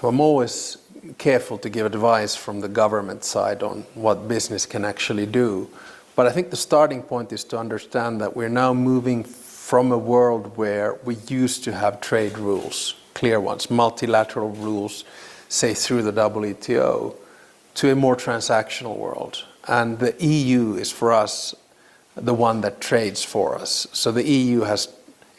I'm always careful to give advice from the government side on what business can actually do. But I think the starting point is to understand that we're now moving from a world where we used to have trade rules, clear ones, multilateral rules, say through the WTO, to a more transactional world. And the EU is for us the one that trades for us. So the EU has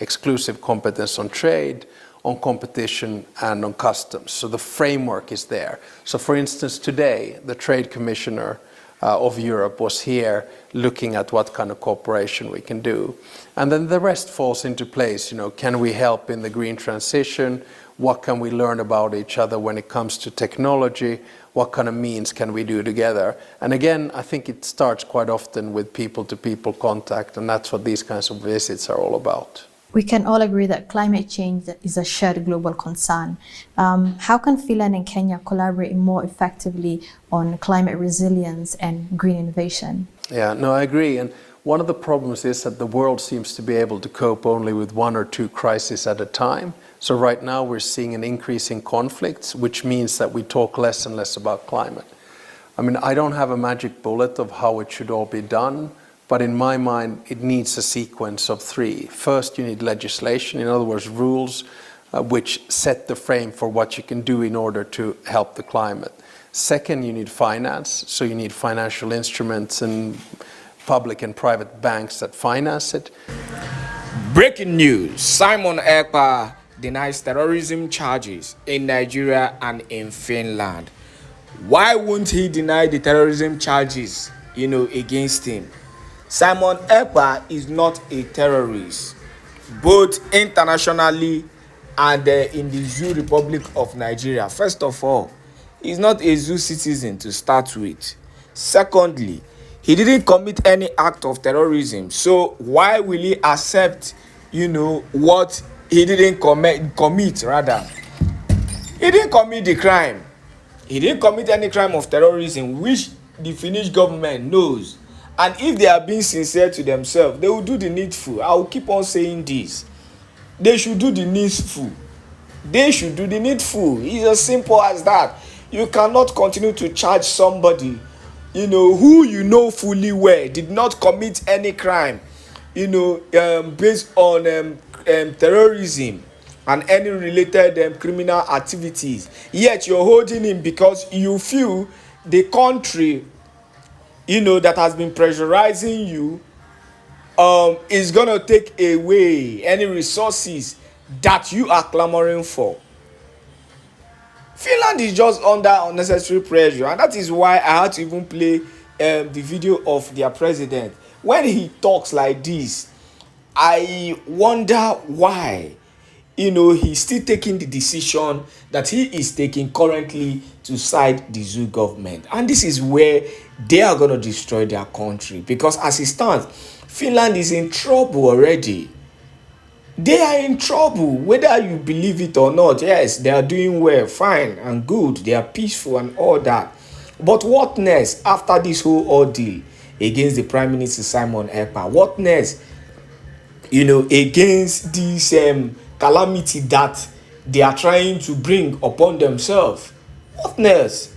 exclusive competence on trade, on competition, and on customs. So the framework is there. So for instance, today, the Trade Commissioner of Europe was here looking at what kind of cooperation we can do. And then the rest falls into place. Can we help in the green transition? What can we learn about each other when it comes to technology? What kind of means can we do together? And again, I think it starts quite often with people-to-people contact, and that's what these kinds of visits are all about. We can all agree that climate change is a shared global concern. How can Finland and Kenya collaborate more effectively on climate resilience and green innovation? Yeah, no, I agree. And one of the problems is that the world seems to be able to cope only with one or two crises at a time. So right now we're seeing an increase in conflicts, which means that we talk less and less about climate. I mean, I don't have a magic bullet of how it should all be done, but in my mind, it needs a sequence of three. First, you need legislation, in other words, rules which set the frame for what you can do in order to help the climate. Second, you need finance, so you need financial instruments and public and private banks that finance it. Breaking news, Simon Èkpá denies terrorism charges in Nigeria and in Finland. Why won't he deny the terrorism charges, against him? Simon Èkpá is not a terrorist, both internationally and in the Zoo Republic of Nigeria. First of all, he's not a zoo citizen to start with. Secondly, he didn't commit any act of terrorism. So why will he accept, what he didn't commit rather? He didn't commit the crime. He didn't commit any crime of terrorism, which the Finnish government knows. And if they are being sincere to themselves, they will do the needful. I will keep on saying this. They should do the needful. They should do the needful. It's as simple as that. You cannot continue to charge somebody, who fully well did not commit any crime, based on terrorism and any related criminal activities. Yet you're holding him because you feel the country that has been pressurizing you is going to take away any resources that you are clamoring for. Finland is just under unnecessary pressure, and that is why I had to even play the video of their president. When he talks like this, I wonder why he's still taking the decision that he is taking currently to side the zoo government. And this is where they are going to destroy their country, because as it stands, Finland is in trouble already. They are in trouble, whether you believe it or not. Yes, they are doing well, fine and good. They are peaceful and all that. But what next after this whole ordeal against the Prime Minister Simon Èkpá? What next, against this calamity that they are trying to bring upon themselves? What next?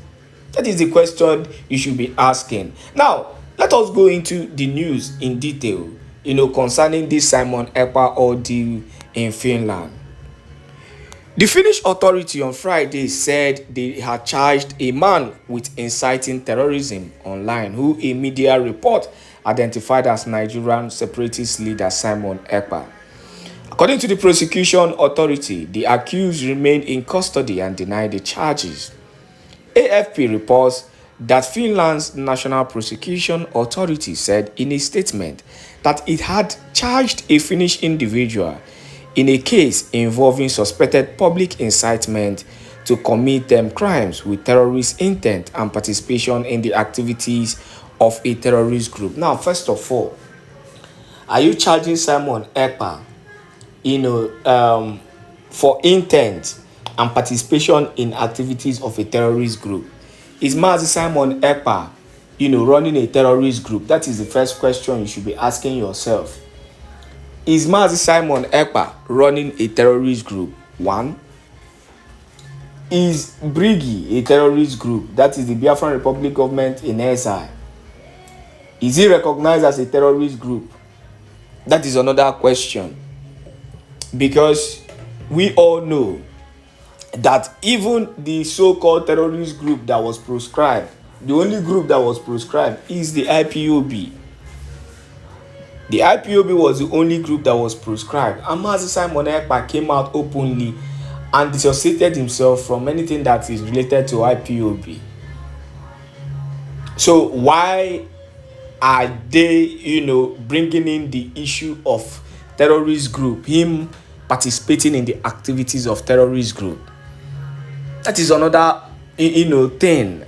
That is the question you should be asking. Now, let us go into the news in detail, concerning this Simon Èkpá ordeal in Finland. The Finnish authority on Friday said they had charged a man with inciting terrorism online, who a media report identified as Nigerian separatist leader Simon Èkpá. According to the prosecution authority, the accused remained in custody and denied the charges. AFP reports that Finland's National Prosecution Authority said in a statement that it had charged a Finnish individual in a case involving suspected public incitement to commit crimes with terrorist intent and participation in the activities of a terrorist group. Now, first of all, are you charging Simon Èkpá, for intent and participation in activities of a terrorist group? Is Mazi Simon Èkpá, running a terrorist group? That is the first question you should be asking yourself. Is Mazi Simon Èkpá running a terrorist group? One. Is Brigi a terrorist group? That is the Biafran Republic government in exile. Is it recognized as a terrorist group? That is another question. Because we all know that even the so-called terrorist group that was proscribed, the only group that was proscribed is the IPOB. The IPOB was the only group that was proscribed. And Mazi Simon Ekpa came out openly and dissociated himself from anything that is related to IPOB. So why are they, bringing in the issue of terrorist group, him participating in the activities of terrorist group? That is another, thing.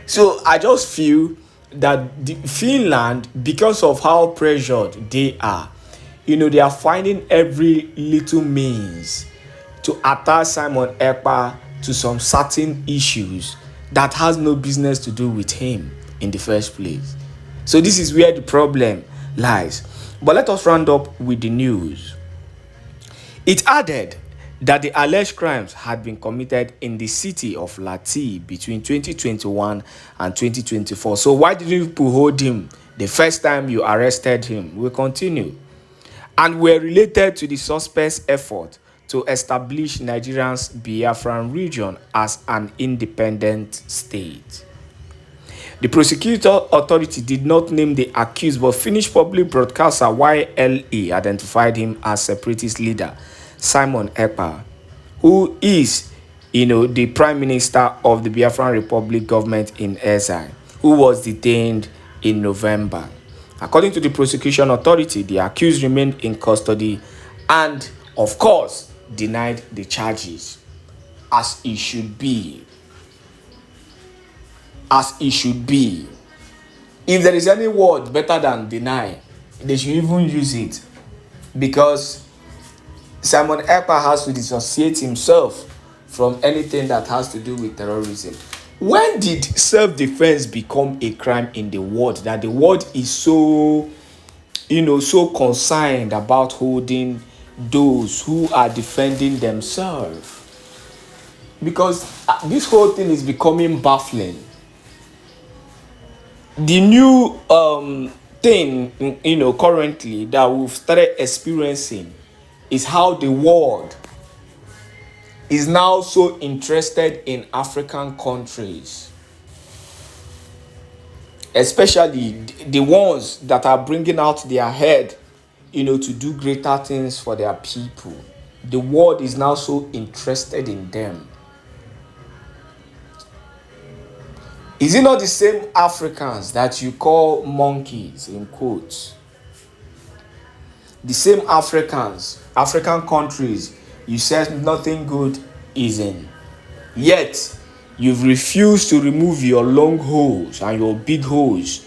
So I just feel that Finland, because of how pressured they are, they are finding every little means to attach Simon Ekpa to some certain issues that has no business to do with him in the first place. So this is where the problem lies. But let us round up with the news. It added that the alleged crimes had been committed in the city of Lati between 2021 and 2024. So why did you hold him the first time you arrested him? We'll continue. And were related to the suspect's effort to establish Nigeria's Biafran region as an independent state. The prosecutor authority did not name the accused, but Finnish public broadcaster YLE identified him as separatist leader Simon Èkpá, who is, the prime minister of the Biafran Republic government in exile, who was detained in November. According to the prosecution authority, the accused remained in custody and, of course, denied the charges, as it should be. As it should be. If there is any word better than deny, they should even use it, because Simon Èkpá has to dissociate himself from anything that has to do with terrorism. When did self-defense become a crime in the world, that the world is so, so concerned about holding those who are defending themselves? Because this whole thing is becoming baffling. The new thing, currently that we've started experiencing is how the world is now so interested in African countries, especially the ones that are bringing out their head, to do greater things for their people. The world is now so interested in them. Is it not the same Africans that you call monkeys, in quotes? The same African countries you said nothing good is in. Yet, you've refused to remove your long hose and your big hose,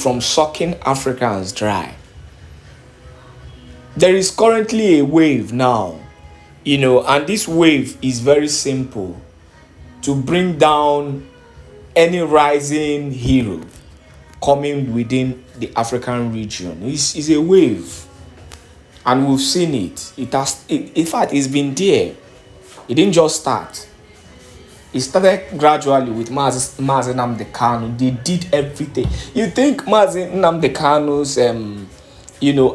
from sucking Africans dry. There is currently a wave now, and this wave is very simple: to bring down any rising hero coming within the African region. It's a wave, and we've seen it. In fact, it's been there. It didn't just start. It started gradually with Mazi Nnamdi Kanu. They did everything. You think Mazi Nnamdi Kanu's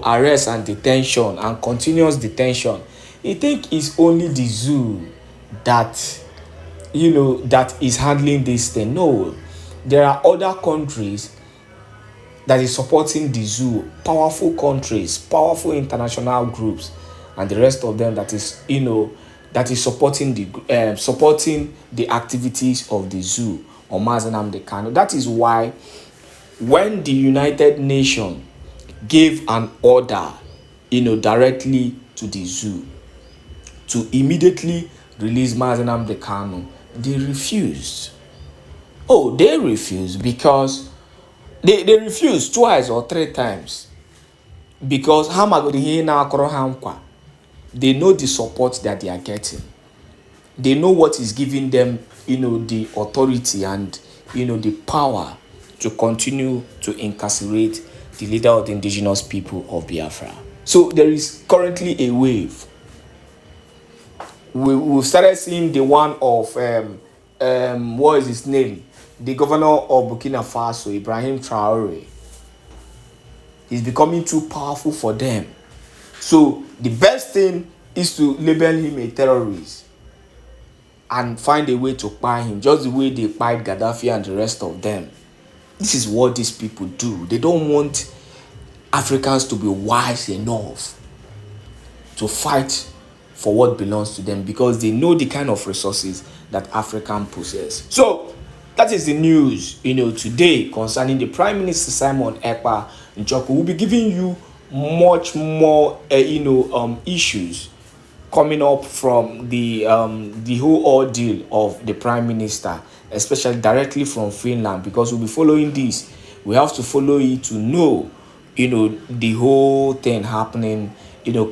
arrest and detention and continuous detention, you think it's only the zoo that that is handling this thing? No, there are other countries that is supporting the zoo, powerful countries, powerful international groups, and the rest of them that is that is supporting the activities of the zoo or Mazi Nnamdi Kanu. That is why when the United Nations gave an order directly to the zoo to immediately release Mazi Nnamdi Kanu, they refused. Oh, they refused because they refused twice or three times. Because they know the support that they are getting. They know what is giving them, the authority and, the power to continue to incarcerate the leader of the indigenous people of Biafra. So there is currently a wave. we started seeing the one of what is his name, the governor of Burkina Faso, Ibrahim Traore. He's becoming too powerful for them. So the best thing is to label him a terrorist and find a way to buy him, just the way they buyed Gaddafi and the rest of them. This is what these people do. They don't want Africans to be wise enough to fight for what belongs to them, because they know the kind of resources that African possess. So that is the news, today concerning the Prime Minister Simon Ekpa Njoko. We'll be giving you much more, issues coming up from the whole ordeal of the Prime Minister, especially directly from Finland, because we'll be following this. We have to follow it to know, the whole thing happening,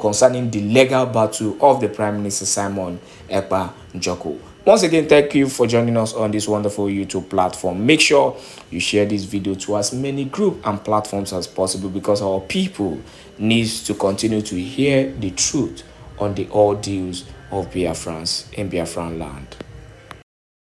concerning the legal battle of the Prime Minister Simon Ekpa Njoko. Once again, thank you for joining us on this wonderful YouTube platform. Make sure you share this video to as many groups and platforms as possible, because our people needs to continue to hear the truth on the ordeals of Biafrans in Biafran land.